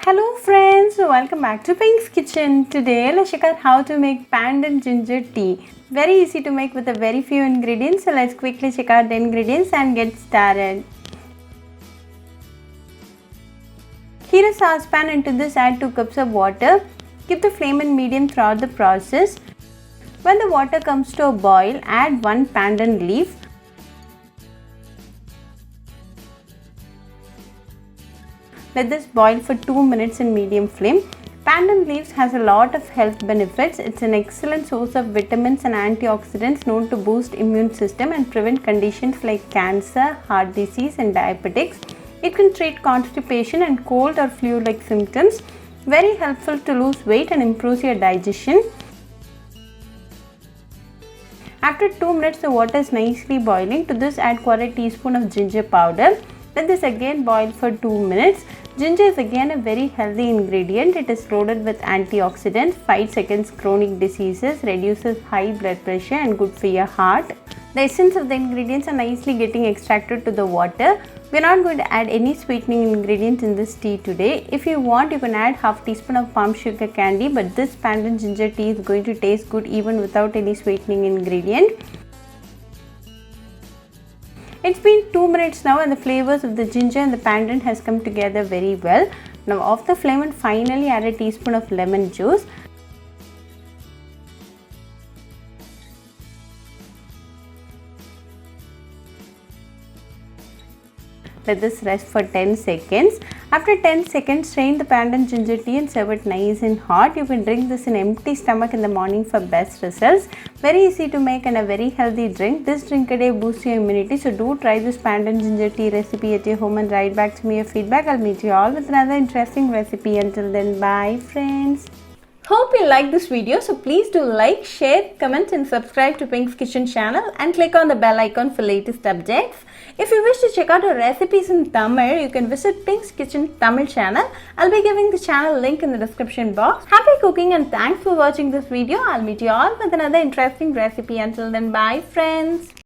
Hello friends, welcome back to Pink's Kitchen. Today let's check out how to make pandan ginger tea. Very easy to make with a very few ingredients. So let's quickly check out the ingredients and get started. Heat a saucepan, into this add 2 cups of water. Keep the flame in medium throughout the process. When the water comes to a boil, add 1 pandan leaf. Let this boil for 2 minutes in medium flame. Pandan leaves has a lot of health benefits. It's an excellent source of vitamins and antioxidants known to boost immune system and prevent conditions like cancer, heart disease and diabetics. It can treat constipation and cold or flu-like symptoms. Very helpful to lose weight and improves your digestion. After 2 minutes the water is nicely boiling. To this add 1/4 teaspoon of ginger powder. Let this again boil for 2 minutes. Ginger is again a very healthy ingredient. It is loaded with antioxidants, fights against chronic diseases, reduces high blood pressure and good for your heart. The essence of the ingredients are nicely getting extracted to the water. We are not going to add any sweetening ingredients in this tea today. If you want, you can add half teaspoon of palm sugar candy, but this pandan ginger tea is going to taste good even without any sweetening ingredient. It's been 2 minutes now and the flavors of the ginger and the pandan has come together very well. Now off the flame and finally add a teaspoon of lemon juice. Let this rest for 10 seconds. After 10 seconds, strain the pandan ginger tea and serve it nice and hot. You can drink this in empty stomach in the morning for best results. Very easy to make and a very healthy drink. This drink a day boosts your immunity. So do try this pandan ginger tea recipe at your home and write back to me your feedback. I'll meet you all with another interesting recipe. Until then, bye friends. Hope you like this video, so please do like, share, comment and subscribe to Pink's Kitchen channel and click on the bell icon for latest updates. If you wish to check out our recipes in Tamil, you can visit Pink's Kitchen Tamil channel. I'll be giving the channel link in the description box. Happy cooking and thanks for watching this video. I'll meet you all with another interesting recipe. Until then, bye friends.